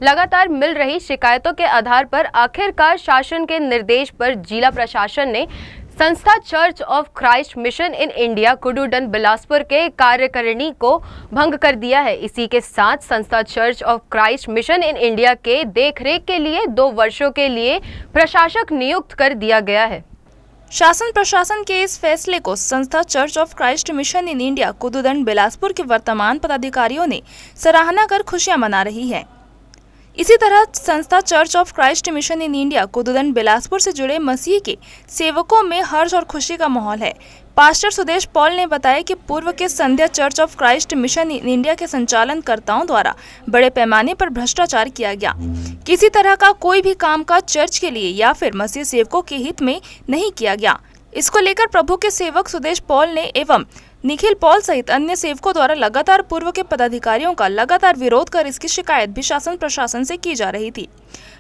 लगातार मिल रही शिकायतों के आधार पर आखिरकार शासन के निर्देश पर जिला प्रशासन ने संस्था church of Christ mission in India Kududan Bilaspur के कार्यकारिणी को भंग कर दिया है। इसी के साथ संस्था church of Christ mission in India के देखरेख के लिए 2 वर्षों के लिए प्रशासक नियुक्त कर दिया गया है। शासन प्रशासन के इस फैसले को संस्था church of Christ mission in India Kududan Bilaspur के वर्तमान पदाधिकारियों ने सराहना कर खुशियां मना रही है। इसी तरह संस्था church of Christ mission in India Kududan Bilaspur से जुड़े मसीह के सेवकों में हर्ष और खुशी का माहौल है। पास्टर सुदेश पॉल ने बताया कि पूर्व के संध्या church of Christ mission in India के संचालनकर्ताओं द्वारा बड़े पैमाने पर भ्रष्टाचार किया गया। किसी तरह का कोई भी कामकाज चर्च के लिए या फिर मसीह सेवकों के हित में नहीं किया गया। इसको लेकर प्रभु के सेवक सुदेश पॉल ने एवं निखिल पॉल सहित अन्य सेवकों द्वारा लगातार पूर्व के पदाधिकारियों का लगातार विरोध कर इसकी शिकायत भी शासन प्रशासन से की जा रही थी।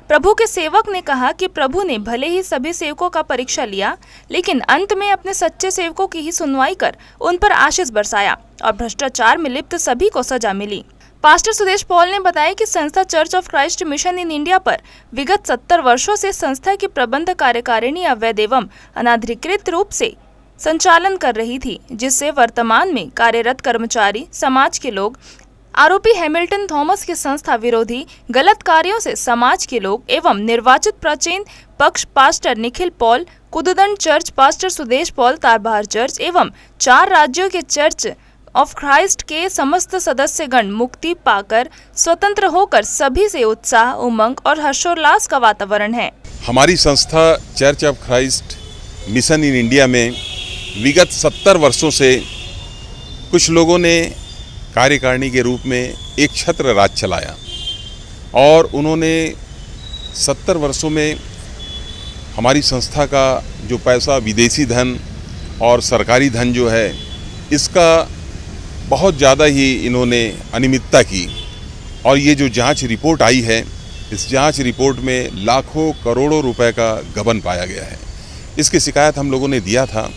प्रभु के सेवक ने कहा कि प्रभु ने भले ही सभी सेवकों का परीक्षा लिया, लेकिन अंत में अपने सच्चे सेवकों की ही सुनवाई कर उन पर आशीष बरसाया और भ्रष्टाचार में लिप्त सभी को सजा मिली। पास्टर सुदेश पॉल ने बताया कि संस्था church of Christ mission in India पर विगत 70 वर्षों से संस्था की प्रबंध कार्यकारिणी अवैध एवं अनाधिकृत रूप से संचालन कर रही थी, जिससे वर्तमान में कार्यरत कर्मचारी, समाज के लोग, आरोपी हैमिल्टन थॉमस के संस्था विरोधी गलत कार्यों से समाज के लोग एवं निर्वाचित प्राचीन पक्ष pastor Nikhil Paul, Kududan church pastor Sudesh Paul Tarbahar church एवं 4 राज्यों के चर्च ऑफ क्राइस्ट के समस्त सदस्यगण मुक्ति पाकर स्वतंत्र होकर सभी से उत्साह, उमंग और हर्षोल्लास का वातावरण है। हमारी संस्था church of Christ mission in India में विगत 70 वर्षों से कुछ लोगों ने कार्यकारिणी के रूप में एक छत्र राज चलाया और उन्होंने 70 वर्षों में हमारी संस्था का जो पैसा, विदेशी धन और सरकारी धन जो है, इसका बहुत ज़्यादा ही इन्होंने अनियमितता की। और ये जो जांच रिपोर्ट आई है, इस जांच रिपोर्ट में लाखों करोड़ों रुपए का गबन पाया गया है। इसकी शिकायत हम लोगों ने दिया था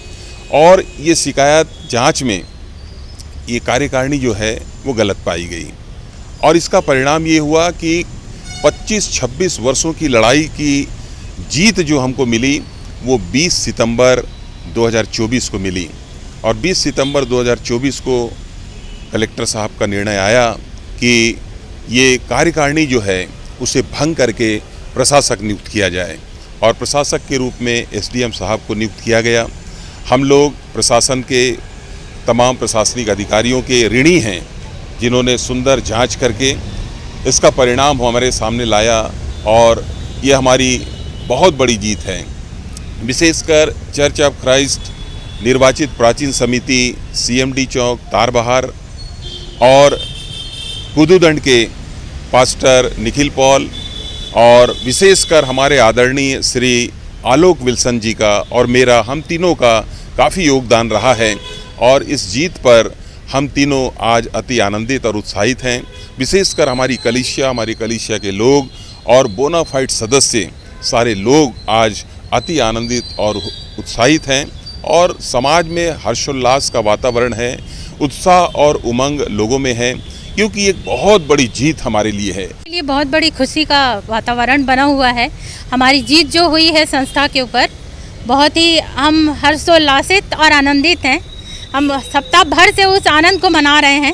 और ये शिकायत जांच में ये कार्यकारिणी जो है वो गलत पाई गई और इसका परिणाम ये हुआ कि 25-26 वर्षों की लड़ाई की जीत जो हमको मिली वो 20 सितंबर 2024 को मिली। और 20 सितंबर 2024 को कलेक्टर साहब का निर्णय आया कि ये कार्यकारिणी जो है उसे भंग करके प्रशासक नियुक्त किया जाए और प्रशासक के रूप में एसडीएम साहब को नियुक्त किया गया। हम लोग प्रशासन के तमाम प्रशासनिक अधिकारियों के ऋणी हैं, जिन्होंने सुंदर जांच करके इसका परिणाम हमारे सामने लाया और ये हमारी बहुत बड़ी जीत है। विशेषकर चर्च ऑफ क्राइस्ट निर्वाचित प्राचीन समिति, सीएमडी चौक तारबहार और कुडूदन के पास्टर निखिल पॉल और विशेषकर हमारे आदरणीय श्री आलोक विल्सन जी का और मेरा, हम तीनों का काफ़ी योगदान रहा है और इस जीत पर हम तीनों आज अति आनंदित और उत्साहित हैं। विशेषकर हमारी कलीसिया के लोग और बोनाफाइड सदस्य सारे लोग आज अति आनंदित और उत्साहित हैं और समाज में हर्षोल्लास का वातावरण है, उत्साह और उमंग लोगों में है, क्योंकि ये बहुत बड़ी जीत हमारे लिए है। ये बहुत बड़ी खुशी का वातावरण बना हुआ है। हमारी जीत जो हुई है संस्था के ऊपर, बहुत ही हम हर्षोल्लासित और आनंदित हैं। हम सप्ताह भर से उस आनंद को मना रहे हैं।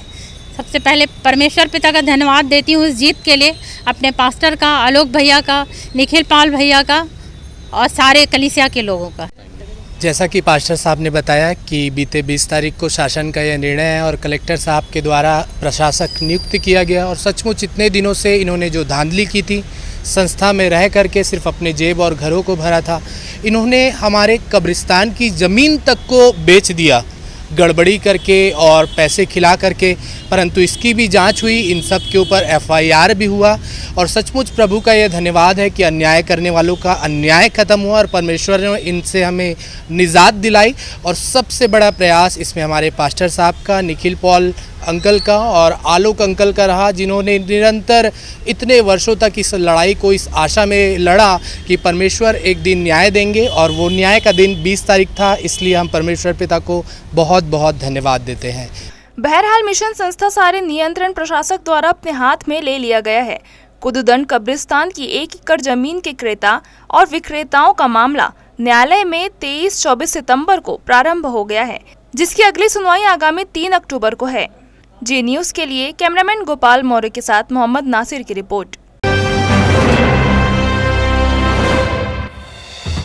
सबसे पहले परमेश्वर पिता का धन्यवाद देती हूँ उस जीत के लिए, अपने पास्टर का, आलोक भैया का, निखिल पाल भैया का और सारे कलीसिया के लोगों का। जैसा कि पास्टर साहब ने बताया कि बीते 20 तारीख को शासन का यह निर्णय है और कलेक्टर साहब के द्वारा प्रशासक नियुक्त किया गया और सचमुच इतने दिनों से इन्होंने जो धांधली की थी, संस्था में रह करके सिर्फ अपने जेब और घरों को भरा था, इन्होंने हमारे कब्रिस्तान की ज़मीन तक को बेच दिया गड़बड़ी करके और पैसे खिला करके। परंतु इसकी भी जांच हुई, इन सब के ऊपर एफआईआर भी हुआ और सचमुच प्रभु का यह धन्यवाद है कि अन्याय करने वालों का अन्याय खत्म हुआ और परमेश्वर ने इनसे हमें निजात दिलाई। और सबसे बड़ा प्रयास इसमें हमारे पास्टर साहब का, निखिल पॉल अंकल का और आलोक अंकल का रहा, जिन्होंने निरंतर इतने वर्षों तक इस लड़ाई को इस आशा में लड़ा कि परमेश्वर एक दिन न्याय देंगे और वो न्याय का दिन 20 तारीख था। इसलिए हम परमेश्वर पिता को बहुत बहुत धन्यवाद देते हैं। बहरहाल मिशन संस्था सारे नियंत्रण प्रशासक द्वारा अपने हाथ में ले लिया गया है। कुदुदंड कब्रिस्तान की 1 एकड़ जमीन के क्रेता और विक्रेताओं का मामला न्यायालय में 23-24 सितंबर को प्रारंभ हो गया है, जिसकी अगली सुनवाई आगामी 3 अक्टूबर को है। जी न्यूज़ के लिए कैमरामैन गोपाल मौर्य के साथ मोहम्मद नासिर की रिपोर्ट।